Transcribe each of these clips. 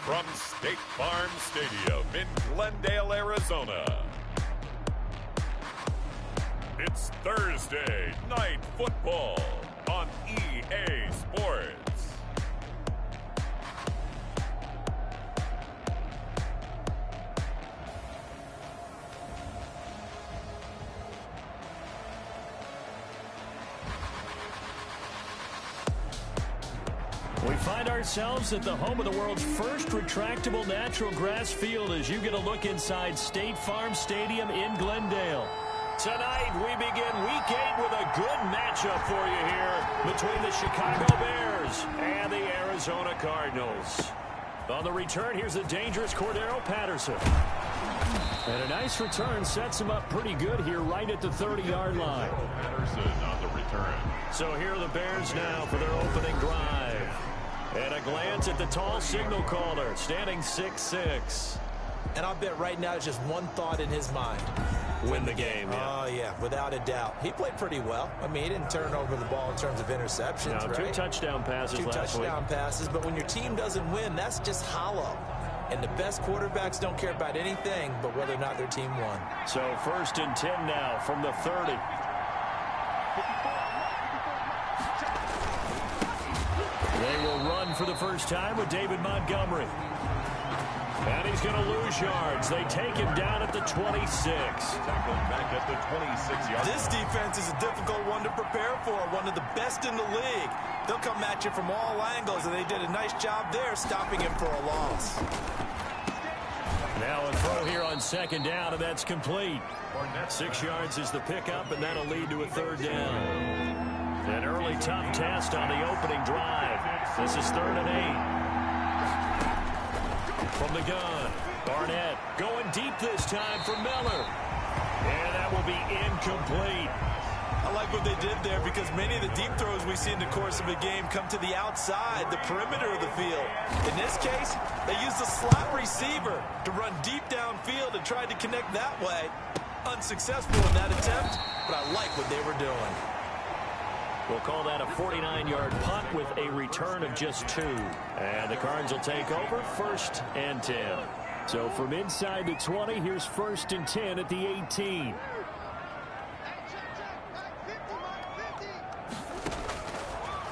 From State Farm Stadium in Glendale, Arizona, it's Thursday Night Football on EA Sports. We find ourselves at the home of the world's first retractable natural grass field as you get a look inside State Farm Stadium in Glendale. Tonight, we begin Week 8 with a good matchup for you here between the Chicago Bears and the Arizona Cardinals. On the return, here's the dangerous Cordero Patterson. And a nice return sets him up pretty good here right at the 30-yard line. Patterson on the return. So here are the Bears now for their opening drive. And a glance at the tall signal caller, standing 6'6". And I'll bet right now it's just one thought in his mind. Win the game, yeah. Oh, yeah, without a doubt. He played pretty well. I mean, he didn't turn over the ball in terms of interceptions, no, right? Two touchdown passes last week. Two touchdown passes, but when your team doesn't win, that's just hollow. And the best quarterbacks don't care about anything but whether or not their team won. So 1st and 10 now from the 30. They will run for the first time with David Montgomery. And he's going to lose yards. They take him down at the 26. Tackling back at the 26-yard line. This defense is a difficult one to prepare for, one of the best in the league. They'll come at you from all angles, and they did a nice job there stopping him for a loss. Now a throw here on 2nd down, and that's complete. 6 yards is the pickup, and that'll lead to a 3rd down. An early tough test on the opening drive. This is 3rd and 8. From the gun, Barnett going deep this time for Miller. And that will be incomplete. I like what they did there because many of the deep throws we see in the course of a game come to the outside, the perimeter of the field. In this case, they used a slot receiver to run deep downfield and tried to connect that way. Unsuccessful in that attempt, but I like what they were doing. We'll call that a 49-yard punt with a return of just 2. And the Cards will take over 1st and 10. So from inside the 20, here's 1st and 10 at the 18.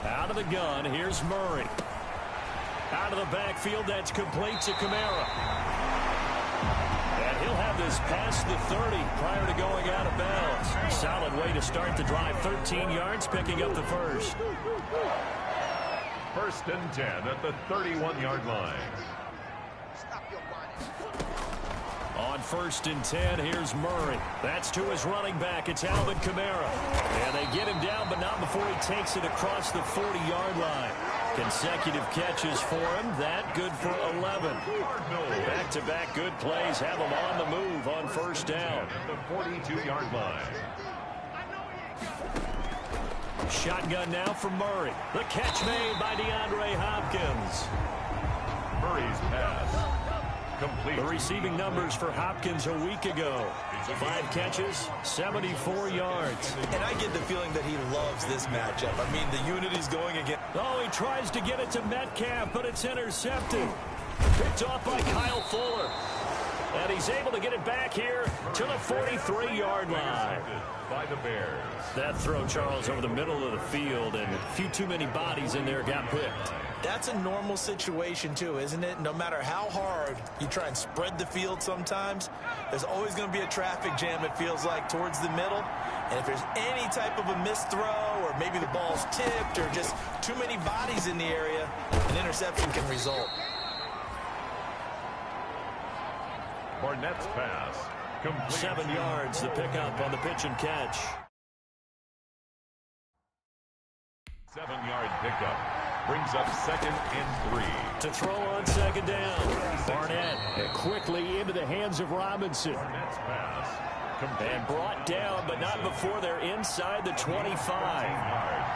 Out of the gun, here's Murray. Out of the backfield, that's complete to Kamara. And he'll have this past the 30 prior to going out of bounds. Solid way to start the drive. 13 yards, picking up the first. 1st and 10 at the 31-yard line. On 1st and 10, here's Murray. That's to his running back. It's Alvin Kamara. And they get him down, but not before he takes it across the 40-yard line. Consecutive catches for him. That good for 11. Back-to-back good plays have him on the move on 1st down. At the 42-yard line. Shotgun now from Murray. The catch made by DeAndre Hopkins. Murray's pass. Complete. The receiving numbers for Hopkins a week ago. 5 catches, 74 yards. And I get the feeling that he loves this matchup. I mean, the unit he's going against. Oh, he tries to get it to Metcalf, but it's intercepted. Picked off by Kyle Fuller. And he's able to get it back here to the 43-yard line. By the Bears. That throw, Charles, over the middle of the field, and a few too many bodies in there got picked. That's a normal situation, too, isn't it? No matter how hard you try and spread the field sometimes, there's always going to be a traffic jam, it feels like, towards the middle. And if there's any type of a missed throw or maybe the ball's tipped or just too many bodies in the area, an interception can result. Barnett's pass. Complete. 7 yards, the pickup on the pitch and catch. 7-yard pickup. Brings up 2nd and 3. To throw on 2nd down. Barnett quickly into the hands of Robinson. Barnett's pass. And brought down, but not before they're inside the 25.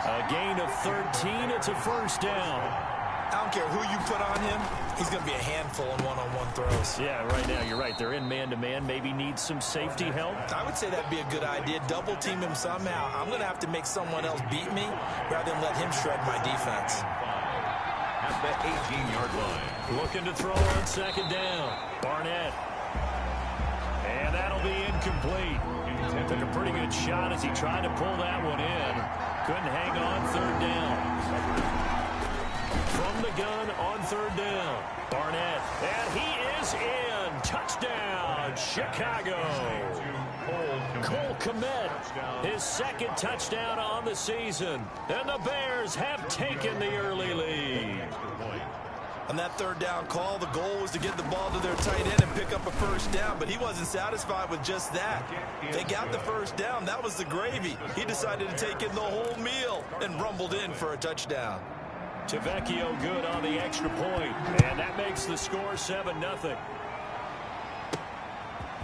A gain of 13. It's a 1st down. I don't care who you put on him, he's going to be a handful in one-on-one throws. Yeah, right now, you're right. They're in man-to-man. Maybe needs some safety help. I would say that'd be a good idea. Double team him somehow. I'm going to have to make someone else beat me rather than let him shred my defense. at the 18-yard line. Looking to throw on second down. Barnett. And that'll be incomplete. Took a pretty good shot as he tried to pull that one in. Couldn't hang on third down. From the gun on third down. Barnett. And he is in. Touchdown, Chicago. Cole Kmet, his second touchdown on the season. And the Bears have taken the early lead. On that third down call, the goal was to get the ball to their tight end and pick up a first down, but he wasn't satisfied with just that. They got the first down. That was the gravy. He decided to take in the whole meal and rumbled in for a touchdown. Tavecchio good on the extra point, and that makes the score 7-0.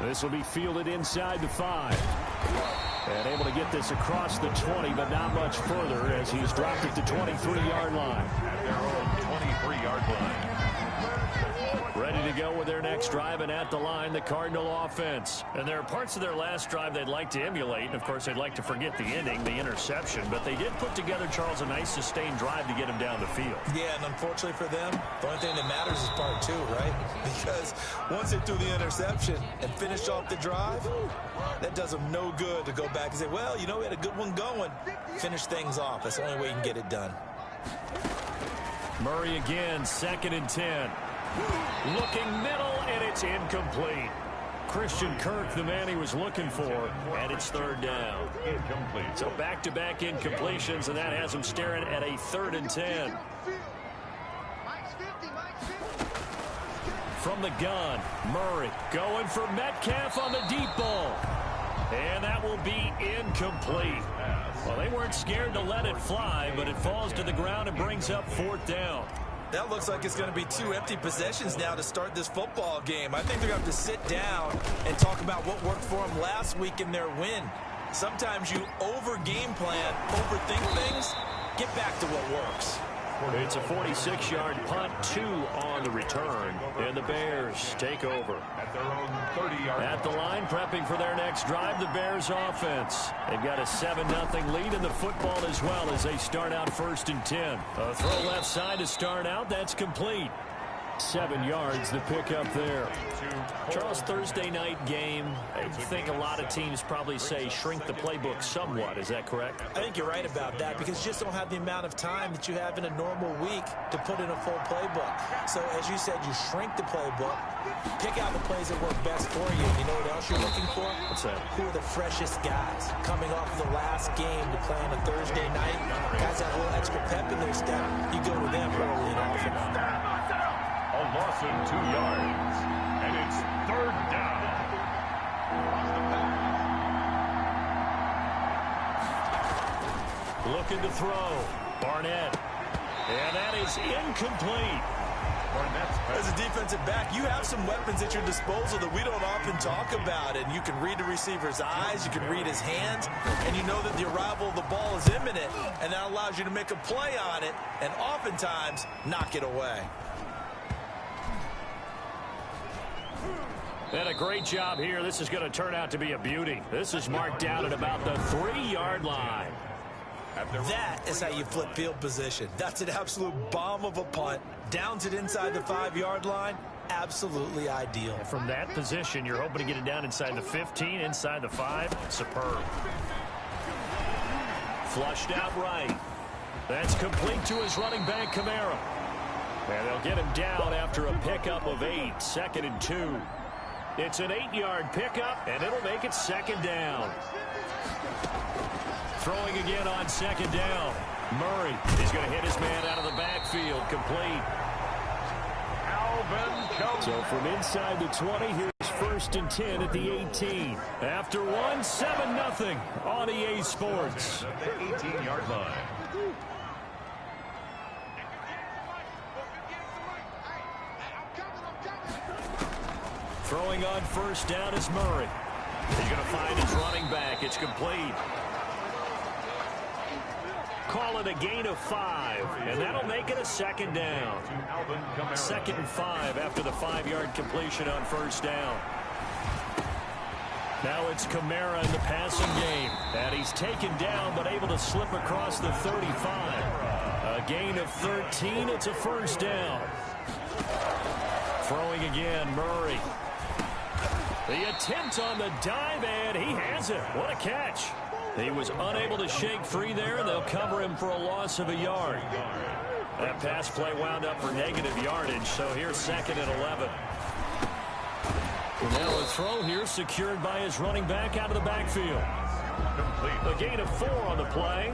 This will be fielded inside the 5. And able to get this across the 20, but not much further as he's dropped it to 23-yard line. At their own 23-yard line. Ready to go with their next drive, and at the line, the Cardinal offense. And there are parts of their last drive they'd like to emulate, and of course they'd like to forget the ending, the interception, but they did put together, Charles, a nice sustained drive to get him down the field. Yeah, and unfortunately for them, the only thing that matters is part 2, right? Because once they threw the interception and finished off the drive, that does them no good to go back and say, well, you know, we had a good one going. Finish things off. That's the only way you can get it done. Murray again, 2nd and 10. Looking middle, and it's incomplete. Christian Kirk, the man he was looking for, and it's third down. Incomplete. So back-to-back incompletions, and that has him staring at a 3rd and 10. From the gun, Murray going for Metcalf on the deep ball. And that will be incomplete. Well, they weren't scared to let it fly, but it falls to the ground and brings up 4th down. That looks like it's going to be 2 empty possessions now to start this football game. I think they're going to have to sit down and talk about what worked for them last week in their win. Sometimes you over-game plan, overthink things, get back to what works. It's a 46-yard punt, 2 on the return, and the Bears take over. At their own 30-yard line. At the line, prepping for their next drive, the Bears offense. They've got a 7-0 lead in the football as well as they start out 1st and 10. A throw left side to start out. That's complete. 7 yards, the pickup there. Charles, Thursday night game, I think a lot of teams probably say shrink the playbook somewhat. Is that correct? I think you're right about that because you just don't have the amount of time that you have in a normal week to put in a full playbook. So, as you said, you shrink the playbook, pick out the plays that work best for you. You know what else you're looking for? What's that? Who are the freshest guys coming off of the last game to play on a Thursday night? Guys that have a little extra pep in their step, you go to them early and often. A loss of 2 yards. And it's 3rd down. Looking to throw. Barnett. And that is incomplete. As a defensive back, you have some weapons at your disposal that we don't often talk about. And you can read the receiver's eyes, you can read his hands, and you know that the arrival of the ball is imminent. And that allows you to make a play on it and oftentimes knock it away. And a great job here. This is going to turn out to be a beauty. This is marked out at about the 3-yard line. That is how you flip field position. That's an absolute bomb of a punt. Downs it inside the 5-yard line. Absolutely ideal. From that position, you're hoping to get it down inside the 15, inside the 5. Superb. Flushed out right. That's complete to his running back, Kamara. And they'll get him down after a pickup of 8, 2nd and 2. It's an 8-yard pickup, and it'll make it 2nd down. Throwing again on 2nd down. Murray is going to hit his man out of the backfield. Complete. So from inside the 20, here's 1st and 10 at the 18. After 1, 7-0 on EA Sports. The 18-yard line. Throwing on 1st down is Murray. He's going to find his running back. It's complete. Call it a gain of 5, and that'll make it a 2nd down. 2nd and 5 after the 5-yard completion on 1st down. Now it's Kamara in the passing game. And he's taken down, but able to slip across the 35. A gain of 13. It's a first down. Throwing again, Murray. The attempt on the dive, and he has it. What a catch. He was unable to shake free there, and they'll cover him for a loss of a yard. That pass play wound up for negative yardage, so here's 2nd and 11. Now a throw here secured by his running back out of the backfield. A gain of 4 on the play,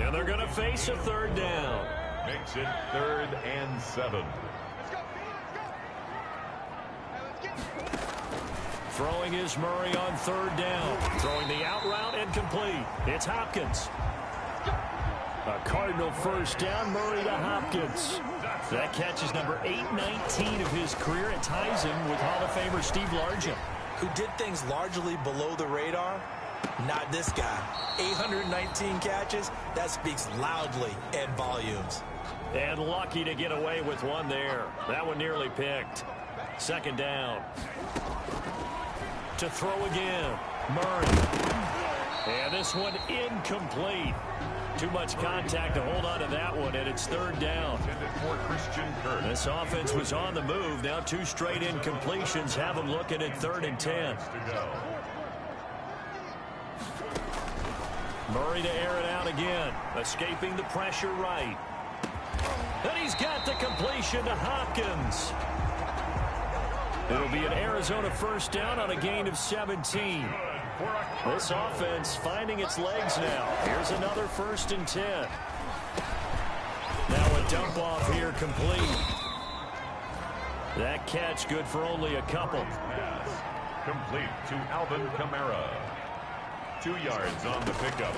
and they're going to face a 3rd down. Makes it 3rd and 7. Throwing is Murray on 3rd down. Throwing the out route and complete. It's Hopkins. A Cardinal first down, Murray to Hopkins. That catch is number 819 of his career. It ties him with Hall of Famer Steve Largent, who did things largely below the radar. Not this guy. 819 catches, that speaks loudly in volumes. And lucky to get away with one there. That one nearly picked. 2nd down. To throw again, Murray. And this one incomplete. Too much contact to hold on to that one, and it's 3rd down. This offense was on the move. Now 2 straight incompletions have them looking at 3rd and 10. Murray to air it out again, escaping the pressure right. And he's got the completion to Hopkins. It'll be an Arizona first down on a gain of 17. This offense finding its legs now. Here's another 1st and 10. Now a dump off here complete. That catch good for only a couple. Complete to Alvin Kamara. 2 yards on the pickup.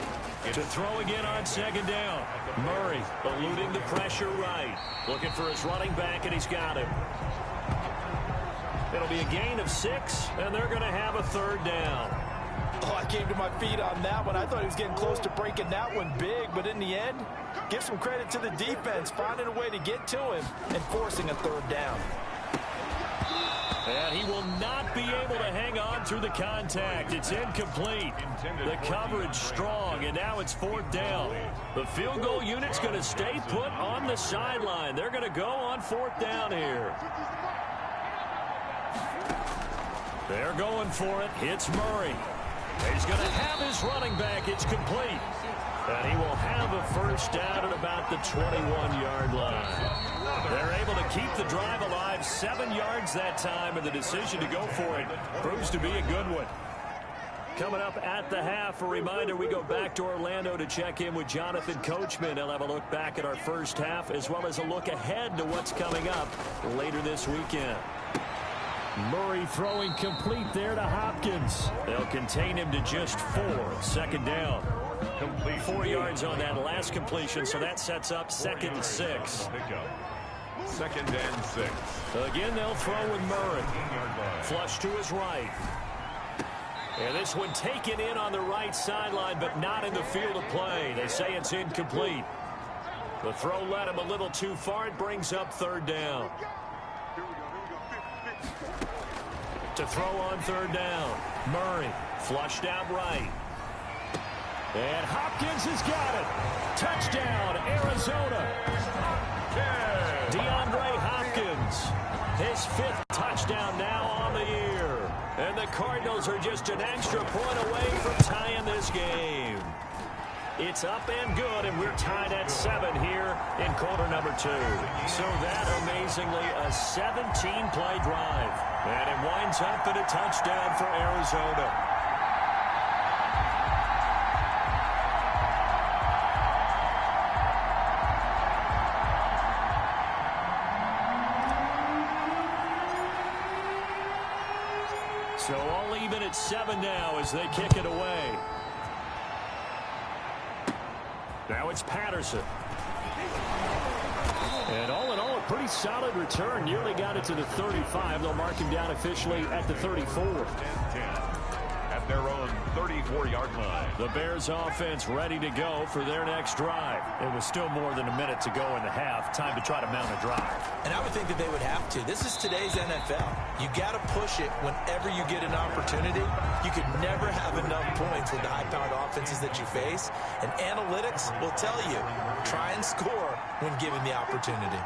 To throw again on 2nd down. Murray eluding the pressure right. Looking for his running back, and he's got him. It'll be a gain of 6, and they're going to have a 3rd down. Oh, I came to my feet on that one. I thought he was getting close to breaking that one big, but in the end, give some credit to the defense, finding a way to get to him and forcing a 3rd down. And he will not be able to hang on through the contact. It's incomplete. The coverage strong, and now it's 4th down. The field goal unit's going to stay put on the sideline. They're going to go on 4th down here. They're going for it. It's Murray. He's going to have his running back. It's complete. And he will have a first down at about the 21-yard line. They're able to keep the drive alive, 7 yards that time, and the decision to go for it proves to be a good one. Coming up at the half, a reminder, we go back to Orlando to check in with Jonathan Coachman. He'll have a look back at our first half as well as a look ahead to what's coming up later this weekend. Murray throwing complete there to Hopkins. They'll contain him to just 4. 2nd down. Complete 4 yards on that last completion, so that sets up 2nd and 6. 2nd and 6. Again, they'll throw with Murray. Flush to his right. And this one taken in on the right sideline, but not in the field of play. They say it's incomplete. The throw led him a little too far. It brings up 3rd down. To throw on 3rd down. Murray flushed out right. And Hopkins has got it. Touchdown, Arizona. DeAndre Hopkins. His 5th touchdown now on the year. And the Cardinals are just an extra point away from tying this game. It's up and good, and we're tied at 7 here in quarter number 2. So that, amazingly, a 17-play drive. And it winds up in a touchdown for Arizona. So all even at 7 now as they kick it away. Now it's Patterson. And all in all, a pretty solid return. Nearly got it to the 35. They'll mark him down officially at the 34. 10-10 at their own 34-yard line. The Bears offense ready to go for their next drive. It was still more than a minute to go in the half. Time to try to mount a drive. And I would think that they would have to. This is today's NFL. You got to push it whenever you get an opportunity. You could never have enough points with the high-powered offenses that you face. And analytics will tell you, try and score when given the opportunity.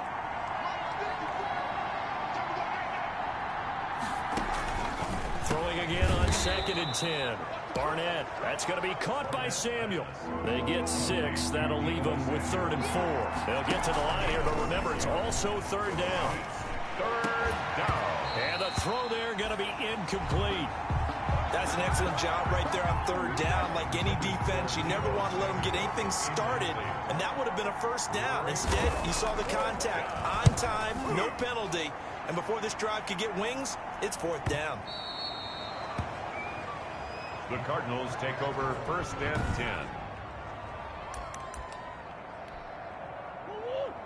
Throwing again on 2nd and 10. Barnett, that's going to be caught by Samuel. They get 6. That'll leave them with 3rd and 4. They'll get to the line here, but remember, it's also 3rd down. 3rd down. And the throw there going to be incomplete. That's an excellent job right there on 3rd down. Like any defense, you never want to let them get anything started, and that would have been a 1st down. Instead, you saw the contact on time, no penalty, and before this drive could get wings, it's 4th down. The Cardinals take over 1st and 10.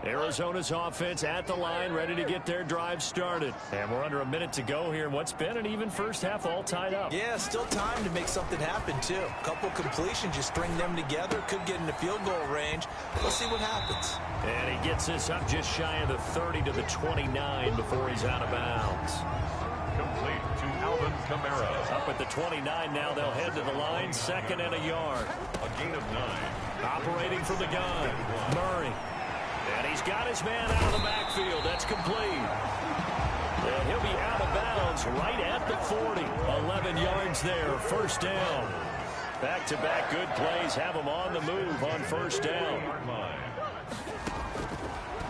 Arizona's offense at the line, ready to get their drive started. And we're under a minute to go here in what's been an even first half, all tied up. Yeah, still time to make something happen, too. A couple completions, you string them together, could get into field goal range. Let's see what happens. And he gets this up just shy of the 30 to the 29 before he's out of bounds. Complete to Alvin Kamara. Up at the 29 now, they'll head to the line, 2nd and a yard. A gain of 9. Operating from the gun, Murray. And he's got his man out of the backfield. That's complete. And he'll be out of bounds right at the 40. 11 yards there, 1st down. Back-to-back good plays have him on the move on 1st down.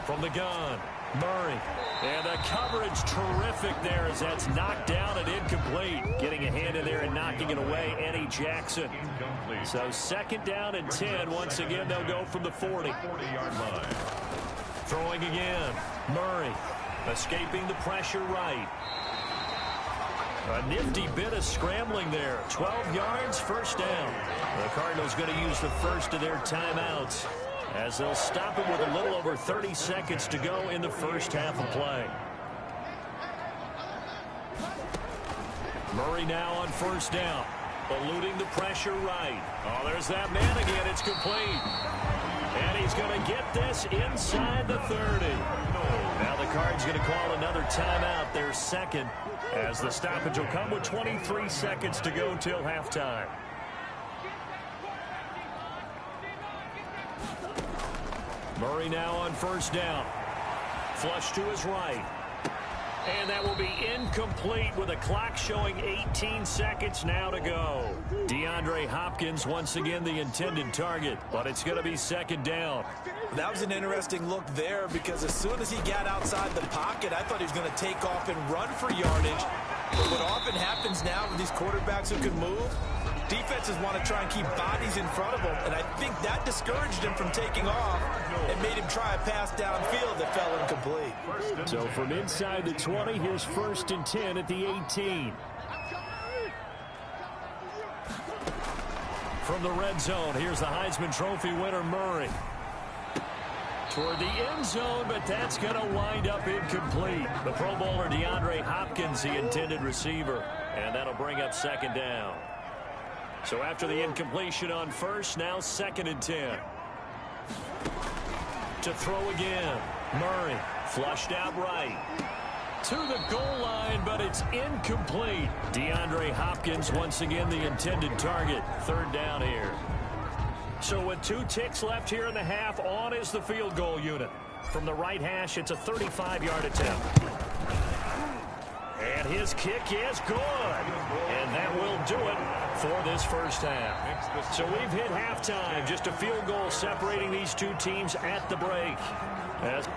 From the gun, Murray. And the coverage terrific there as that's knocked down and incomplete. Getting a hand in there and knocking it away, Eddie Jackson. Incomplete. So 2nd down and 10. Once again, they'll go from the 40. 40-yard line. Throwing again, Murray. Escaping the pressure right. A nifty bit of scrambling there. 12 yards, 1st down. The Cardinals going to use the first of their timeouts as they'll stop him with a little over 30 seconds to go in the first half of play. Murray now on 1st down. Eluding the pressure right. Oh, there's that man again. It's complete. And he's going to get this inside the 30. Now the Cards going to call another timeout, their 2nd, as the stoppage will come with 23 seconds to go till halftime. Murray now on 1st down. Flush to his right. And that will be incomplete with a clock showing 18 seconds now to go. DeAndre Hopkins once again the intended target, but it's going to be 2nd down. That was an interesting look there because as soon as he got outside the pocket, I thought he was going to take off and run for yardage. But what often happens now with these quarterbacks who can move, defenses want to try and keep bodies in front of them, and I think that discouraged him from taking off and made him try a pass downfield that fell incomplete. So from inside the 20, here's 1st and 10 at the 18. From the red zone, here's the Heisman Trophy winner, Murray. Toward the end zone, but that's going to wind up incomplete. The Pro Bowler DeAndre Hopkins, the intended receiver, and that'll bring up 2nd down. So after the incompletion on 1st, now 2nd and 10. To throw again, Murray flushed out right. To the goal line, but it's incomplete. DeAndre Hopkins once again the intended target. 3rd down here. So with 2 ticks left here in the half, on is the field goal unit. From the right hash, it's a 35-yard attempt. And his kick is good. And that will do it for this first half. So we've hit halftime. Just a field goal separating these 2 teams at the break.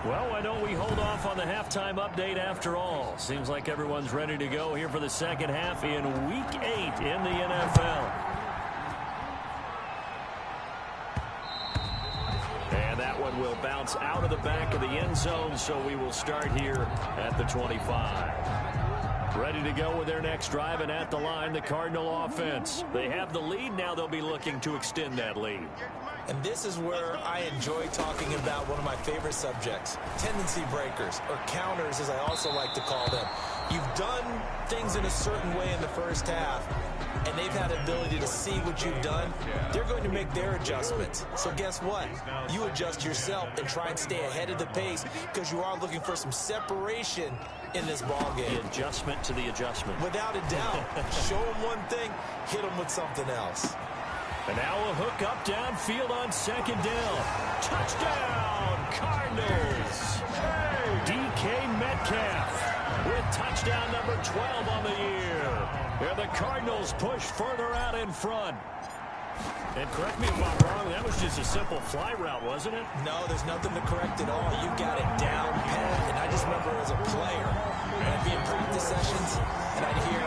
Well, why don't we hold off on the halftime update after all? Seems like everyone's ready to go here for the 2nd half in Week 8 in the NFL. And that one will bounce out of the back of the end zone, so we will start here at the 25. Ready to go with their next drive, and at the line, the Cardinal offense. They have the lead. Now they'll be looking to extend that lead. And this is where I enjoy talking about one of my favorite subjects, tendency breakers, or counters as I also like to call them. You've done things in a certain way in the first half, and they've had the ability to see what you've done. They're going to make their adjustments. So guess what? You adjust yourself and try and stay ahead of the pace because you are looking for some separation in this ball game. The adjustment to the adjustment. Without a doubt. Show them one thing, hit them with something else. And now a hook up downfield on 2nd down. Touchdown! Cardinals. DK Metcalf with touchdown number 12 on the year. And the Cardinals push further out in front. And correct me if I'm wrong, that was just a simple fly route, wasn't it? No, there's nothing to correct at all. You got it down pat. And I just remember as a player, I'd be in practice sessions, and I'd hear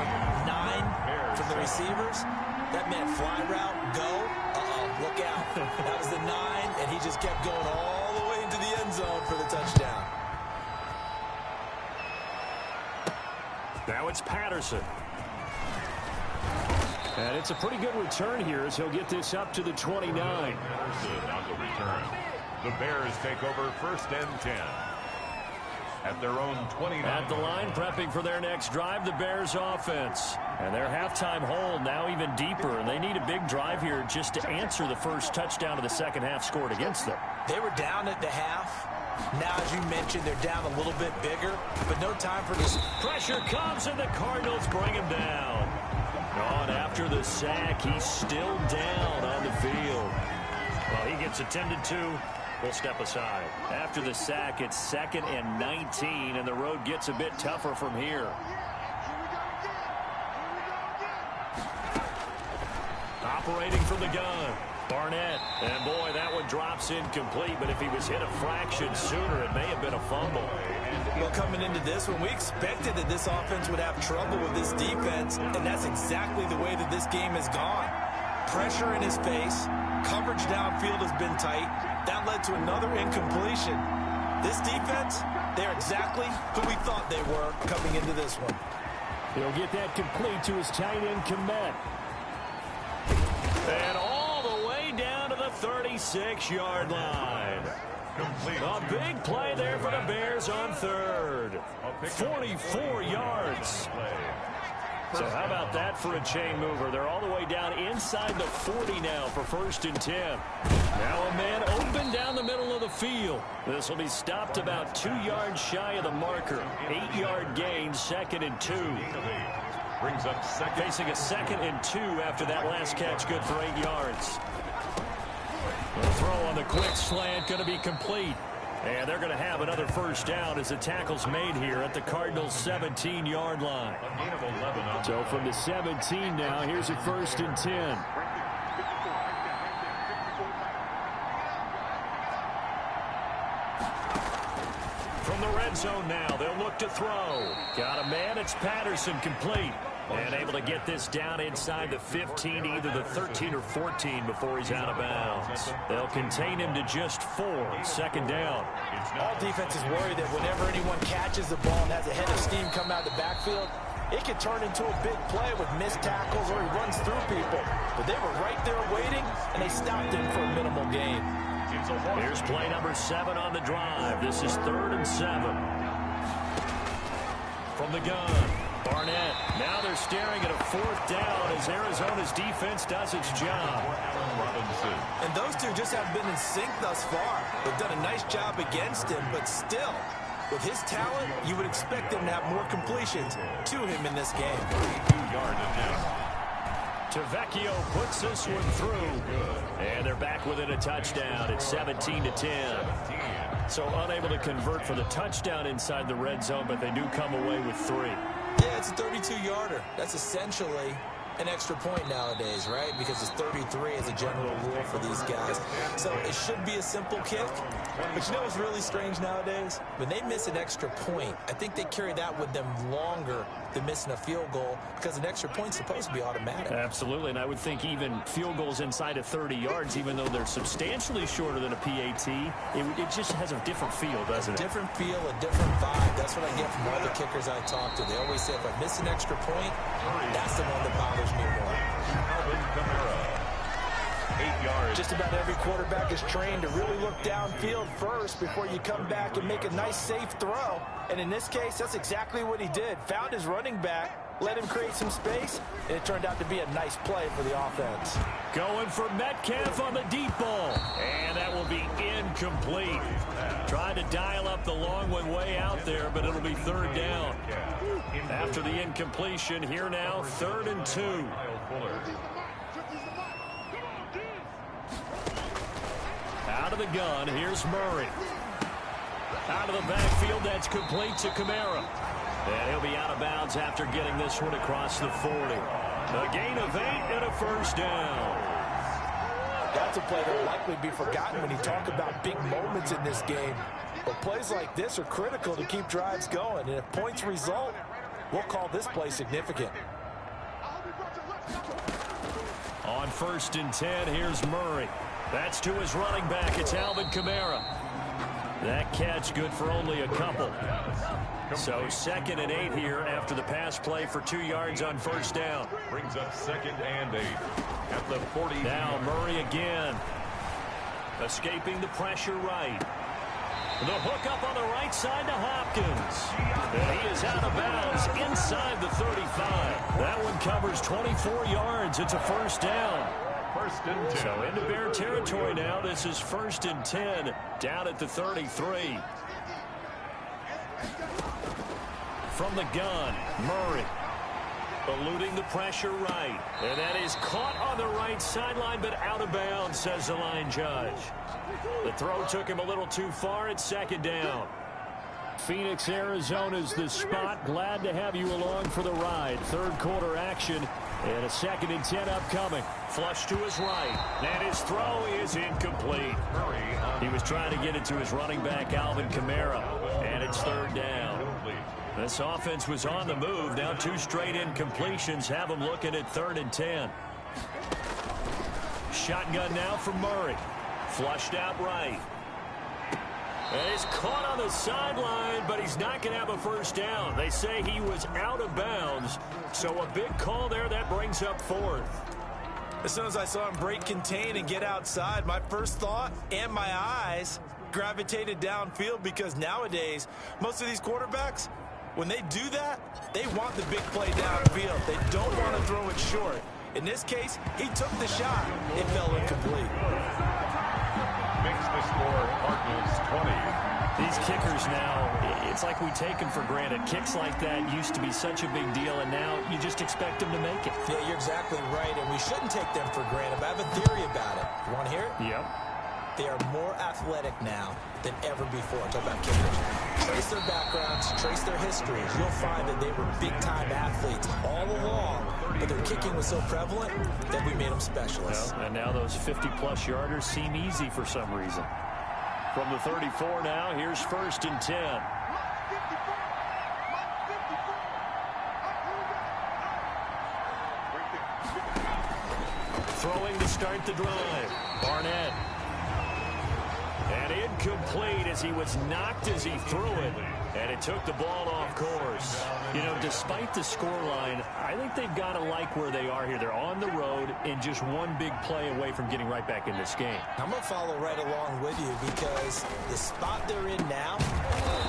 9 from the receivers. That meant fly route, go. Look out. That was the 9, and he just kept going all the way into the end zone for the touchdown. Now it's Patterson. And it's a pretty good return here as he'll get this up to the 29. On the return. The Bears take over first and 10. At their own 29. At the line, prepping for their next drive, the Bears offense. And their halftime hole now even deeper, and they need a big drive here just to answer the first touchdown of the second half scored against them. They were down at the half. Now, as you mentioned, they're down a little bit bigger, but no time for this. Pressure comes, and the Cardinals bring him down. And after the sack, he's still down on the field. Well, he gets attended to. We'll step aside. After the sack, it's 2nd and 19, and the road gets a bit tougher from here. Operating from the gun, Barnett. And, boy, that one drops incomplete, but if he was hit a fraction sooner, it may have been a fumble. Well, coming into this one, we expected that this offense would have trouble with this defense, and that's exactly the way that this game has gone. Pressure in his face. Coverage downfield has been tight. That led to another incompletion. This defense, they're exactly who we thought they were coming into this one. He'll get that complete to his tight end, Komet. And all the way down to the 36-yard line. A big play there for the Bears on third. 44 yards. So how about that for a chain mover? They're all the way down inside the 40 now for 1st and 10. Now a man open down the middle of the field. This will be stopped about 2 yards shy of the marker. 8-yard gain, 2nd and 2. Brings up second. Facing a 2nd and 2 after that last catch, good for 8 yards. The throw on the quick slant going to be complete. And they're going to have another first down as the tackle's made here at the Cardinals' 17-yard line. So from the 17 now, here's a 1st and 10. From the red zone now, they'll look to throw. Got a man, it's Patterson, complete. And able to get this down inside the 15, either the 13 or 14 before he's out of bounds. They'll contain him to just 4, 2nd down. All defenses worry that whenever anyone catches the ball and has a head of steam come out of the backfield, it can turn into a big play with missed tackles or he runs through people. But they were right there waiting, and they stopped him for a minimal gain. Here's play number 7 on the drive. This is 3rd and 7. From the gun, Barnett. Now they're staring at a 4th down as Arizona's defense does its job. And those two just haven't been in sync thus far. They've done a nice job against him, but still, with his talent, you would expect them to have more completions to him in this game. Tavecchio puts this one through. And they're back within a touchdown. It's 17-10. So unable to convert for the touchdown inside the red zone, but they do come away with 3. Yeah, it's a 32-yarder. That's essentially an extra point nowadays, right? Because it's 33 as a general rule for these guys. So it should be a simple kick. But you know what's really strange nowadays? When they miss an extra point, I think they carry that with them longer than missing a field goal because an extra point's supposed to be automatic. Absolutely, and I would think even field goals inside of 30 yards, even though they're substantially shorter than a PAT, it just has a different feel, doesn't it? A different feel, a different vibe. That's what I get from all the kickers I talk to. They always say if I miss an extra point, that's the one that bothers me more. Alvin Kamara. 8 yards. Just about every quarterback is trained to really look downfield first before you come back and make a nice, safe throw. And in this case, that's exactly what he did. Found his running back, let him create some space, and it turned out to be a nice play for the offense. Going for Metcalf on the deep ball. And that will be incomplete. Trying to dial up the long one way out there, but it'll be 3rd down. After the incompletion, here now, 3rd and 2. Out of the gun, here's Murray. Out of the backfield, that's complete to Kamara. And he'll be out of bounds after getting this one across the 40. A gain of 8 and a first down. That's a play that will likely be forgotten when you talk about big moments in this game. But plays like this are critical to keep drives going. And if points result, we'll call this play significant. On 1st and 10, here's Murray. That's to his running back. It's Alvin Kamara. That catch good for only a couple. So 2nd and 8 here after the pass play for 2 yards on 1st down. Brings up 2nd and 8 at the 40. Now Murray again. Escaping the pressure right. The hook up on the right side to Hopkins. And he is out of bounds inside the 35. That one covers 24 yards. It's a first down. 1st and 10. So into Bear territory now. This is 1st and 10 down at the 33. From the gun, Murray. Eluding the pressure right. And that is caught on the right sideline, but out of bounds, says the line judge. The throw took him a little too far at 2nd down. Phoenix, Arizona's the spot. Glad to have you along for the ride. 3rd quarter action and a 2nd and 10 upcoming. Flush to his right. And his throw is incomplete. He was trying to get it to his running back, Alvin Kamara. And it's 3rd down. This offense was on the move. Now 2 straight incompletions have them looking at 3rd and 10. Shotgun now for Murray. Flushed out right. And he's caught on the sideline, but he's not going to have a first down. They say he was out of bounds. So a big call there that brings up 4th. As soon as I saw him break contain and get outside, my first thought and my eyes gravitated downfield, because nowadays most of these quarterbacks, when they do that, they want the big play downfield. They don't want to throw it short. In this case, he took the shot. It fell incomplete. Makes the score Cardinals 20. These kickers now, it's like we take them for granted. Kicks like that used to be such a big deal, and now you just expect them to make it. Yeah, you're exactly right, and we shouldn't take them for granted. But I have a theory about it. You want to hear it? Yep. They are more athletic now than ever before. Talk about kickers. Trace their backgrounds, trace their histories. You'll find that they were big-time athletes all along, but their kicking was so prevalent that we made them specialists. Well, and now those 50-plus yarders seem easy for some reason. From the 34 now, here's 1st and 10. Throwing to start the drive. Barnett. And incomplete as he was knocked as he threw it. And it took the ball off course. You know, despite the scoreline, I think they've got to like where they are here. They're on the road and just one big play away from getting right back in this game. I'm going to follow right along with you, because the spot they're in now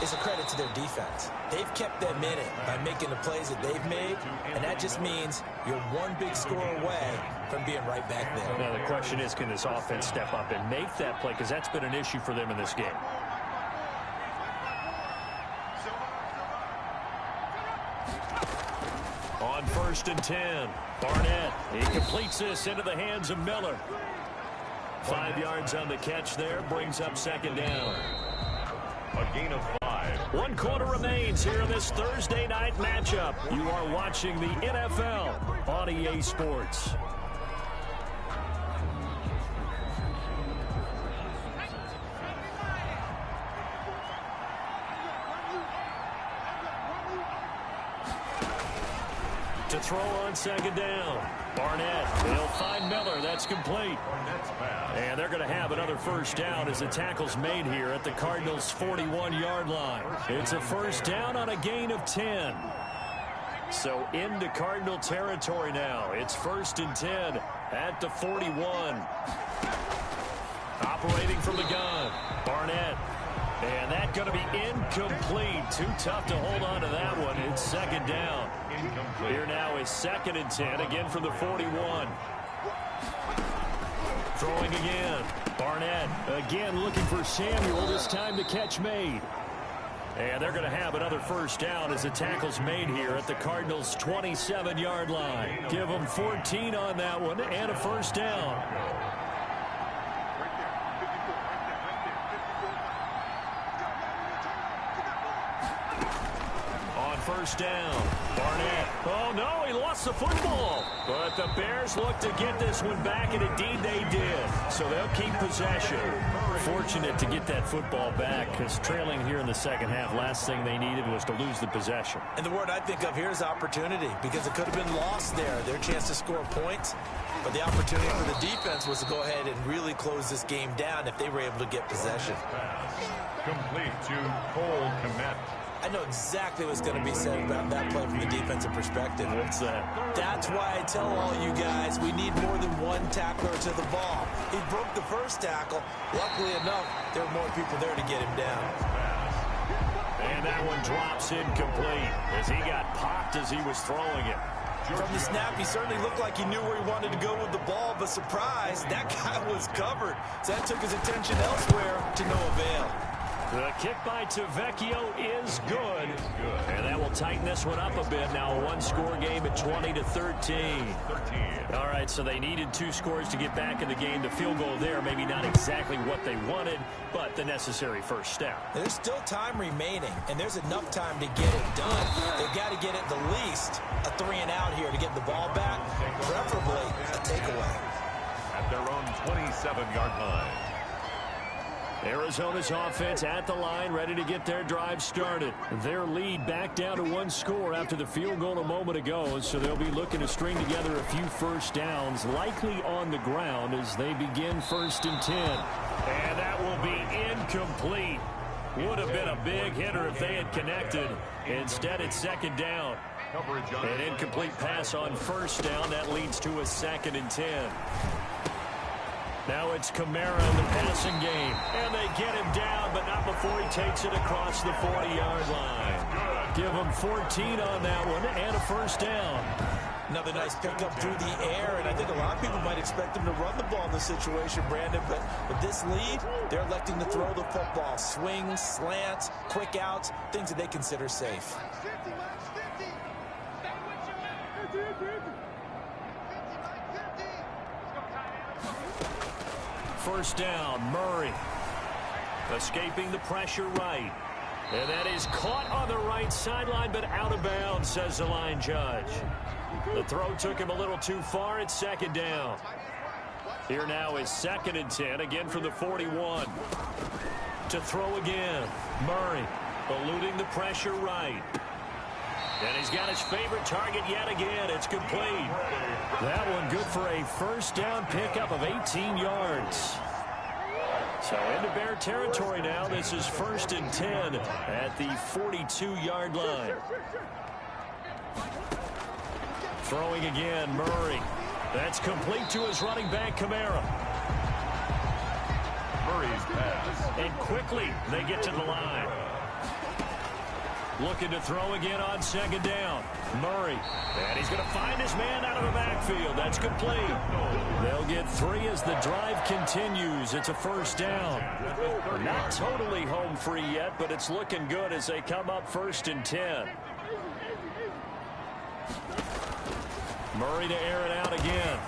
is a credit to their defense. They've kept them in it by making the plays that they've made, and that just means you're one big score away from being right back there. Now the question is, can this offense step up and make that play? Because that's been an issue for them in this game. On 1st and 10, Barnett. He completes this into the hands of Miller. 5 yards on the catch there, brings up 2nd down. A gain of 5. 1 quarter remains here in this Thursday night matchup. You are watching the NFL on EA Sports. To throw on 2nd down. Barnett, they'll find Miller. That's complete. And they're going to have another first down as the tackle's made here at the Cardinals' 41-yard line. It's a first down on a gain of 10. So into Cardinal territory now. It's 1st and 10 at the 41. Operating from the gun, Barnett. And that's going to be incomplete. Too tough to hold on to that one. It's 2nd down. Here now is 2nd and 10, again from the 41. Throwing again. Barnett again looking for Samuel. This time the catch made. And they're going to have another first down as the tackle's made here at the Cardinals' 27-yard line. Give them 14 on that one and a first down. first down. Barnett. Oh, no, he lost the football. But the Bears look to get this one back, and indeed they did. So they'll keep possession. Fortunate to get that football back, because trailing here in the second half, last thing they needed was to lose the possession. And the word I think of here is opportunity, because it could have been lost there, their chance to score points. But the opportunity for the defense was to go ahead and really close this game down if they were able to get possession. Complete to Cole Kmet. I know exactly what's going to be said about that play from the defensive perspective. What's that? That's why I tell all you guys we need more than one tackler to the ball. He broke the first tackle. Luckily enough, there were more people there to get him down. And that one drops incomplete as he got popped as he was throwing it. From the snap, he certainly looked like he knew where he wanted to go with the ball, but surprise, that guy was covered. So that took his attention elsewhere to no avail. The kick by Tavecchio is good. And that will tighten this one up a bit. Now a one-score game at 20-13. All right, so they needed 2 scores to get back in the game. The field goal there, maybe not exactly what they wanted, but the necessary first step. There's still time remaining, and there's enough time to get it done. They've got to get at the least a 3-and-out here to get the ball back, preferably a takeaway. At their own 27-yard line. Arizona's offense at the line, ready to get their drive started. Their lead back down to 1 score after the field goal a moment ago, so they'll be looking to string together a few first downs, likely on the ground as they begin 1st and 10. And that will be incomplete. Would have been a big hitter if they had connected. Instead, it's 2nd down. An incomplete pass on 1st down. That leads to a 2nd and 10. Now it's Kamara in the passing game. And they get him down, but not before he takes it across the 40-yard line. Give him 14 on that one and a 1st down. Another nice pickup through the air, and I think a lot of people might expect them to run the ball in this situation, Brandon, but with this lead, they're electing to throw the football. Swings, slants, quick outs, things that they consider safe. First down, Murray. Escaping the pressure right. And that is caught on the right sideline, but out of bounds, says the line judge. The throw took him a little too far. It's 2nd down. Here now is 2nd and 10, again from the 41. To throw again, Murray eluding the pressure right. And he's got his favorite target yet again. It's complete. That one good for a 1st down pickup of 18 yards. So into Bear territory now. This is 1st and 10 at the 42-yard line. Throwing again, Murray. That's complete to his running back, Kamara. Murray's pass. And quickly they get to the line. Looking to throw again on 2nd down. Murray. And he's going to find his man out of the backfield. That's complete. They'll get 3 as the drive continues. It's a 1st down. Not totally home free yet, but it's looking good as they come up 1st and 10. Murray to air it out again.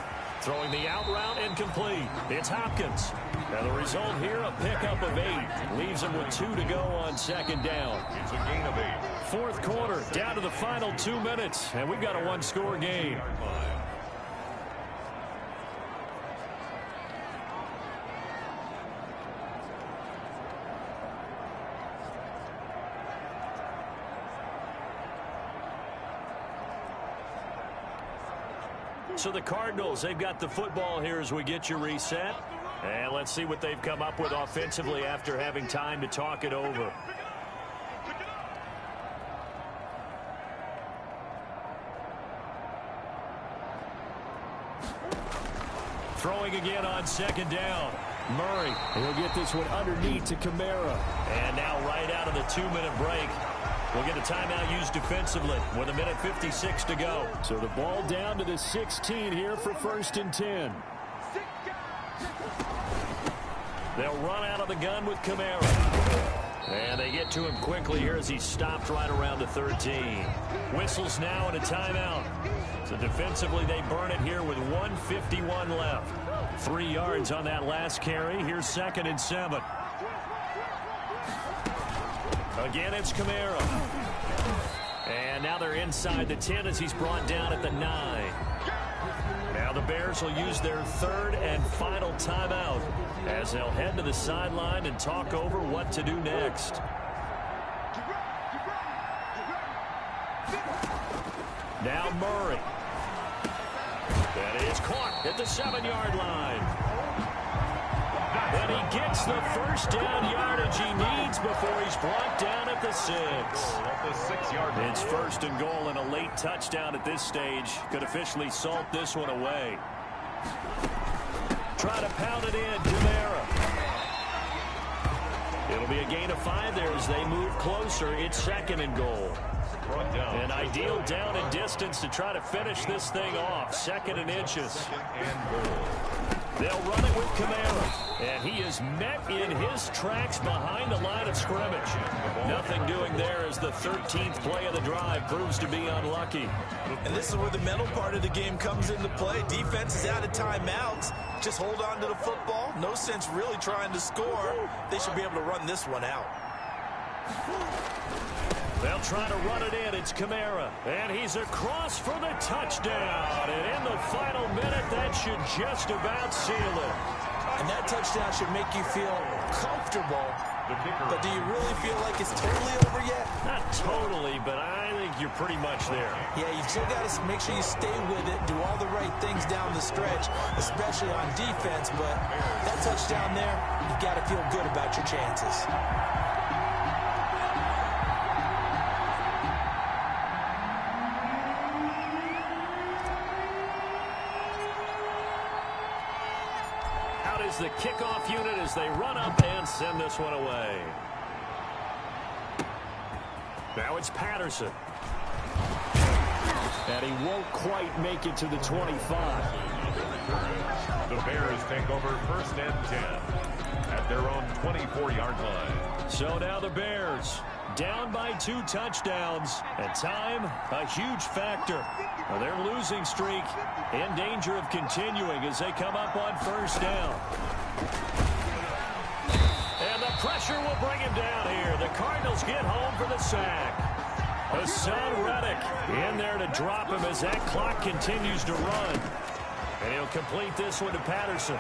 Throwing the out route incomplete. It's Hopkins. And the result here, a pickup of 8. Leaves him with 2 to go on 2nd down. It's a gain of 8. 4th quarter, down to the final 2 minutes. And we've got a 1-score game. So the Cardinals, they've got the football here as we get you reset. And let's see what they've come up with offensively after having time to talk it over. Throwing again on 2nd down. Murray, he'll get this one underneath to Kamara. And now right out of the 2-minute break, we'll get a timeout used defensively with 1:56 to go. So the ball down to the 16 here for 1st and 10. They'll run out of the gun with Kamara. And they get to him quickly here as he stopped right around the 13. Whistles now and a timeout. So defensively they burn it here with 1:51 left. 3 yards on that last carry. Here's 2nd and 7. Again, it's Kamara. And now they're inside the 10 as he's brought down at the 9. Now the Bears will use their third and final timeout as they'll head to the sideline and talk over what to do next. Now Murray. That is caught at the 7-yard line. And he gets the first down yardage he needs before he's brought down at the 6. It's first and goal, and a late touchdown at this stage could officially salt this one away. Try to pound it in, Kamara. It'll be a gain of 5 there as they move closer. It's second and goal. An ideal down and distance to try to finish this thing off. Second and inches. They'll run it with Kamara. And he is met in his tracks behind the line of scrimmage. Nothing doing there as the 13th play of the drive proves to be unlucky. And this is where the mental part of the game comes into play. Defense is out of timeouts. Just hold on to the football. No sense really trying to score. They should be able to run this one out. They'll try to run it in. It's Kamara. And he's across for the touchdown. And in the final minute, that should just about seal it. And that touchdown should make you feel comfortable. But do you really feel like it's totally over yet? Not totally, but I think you're pretty much there. Yeah, you still got to make sure you stay with it, do all the right things down the stretch, especially on defense. But that touchdown there, you've got to feel good about your chances. The kickoff unit as they run up and send this one away. Now it's Patterson. And he won't quite make it to the 25. The Bears take over first and 10 at their own 24-yard line. So now the Bears down by 2 touchdowns, and time a huge factor. Well, their losing streak in danger of continuing as they come up on first down. And the pressure will bring him down here. The Cardinals get home for the sack. Hassan Reddick in there to drop him as that clock continues to run. And he'll complete this one to Patterson.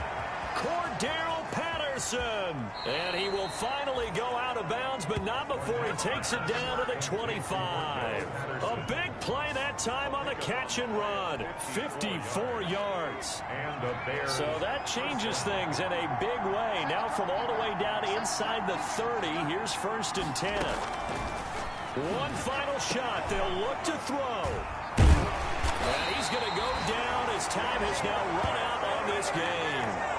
Cordero Patterson. And he will finally go out of bounds, but not before he takes it down to the 25. A big play that time on the catch and run. 54 yards. So that changes things in a big way. Now from all the way down inside the 30, here's first and 10. One final shot. They'll look to throw. And he's going to go down as time has now run out on this game.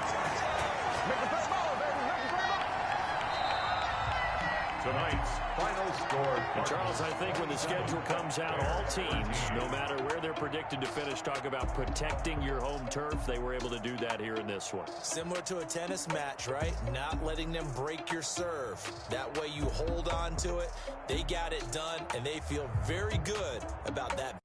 Tonight's final score. And Charles, I think when the schedule comes out, all teams, no matter where they're predicted to finish, talk about protecting your home turf. They were able to do that here in this one. Similar to a tennis match, right? Not letting them break your serve. That way you hold on to it. They got it done, and they feel very good about that.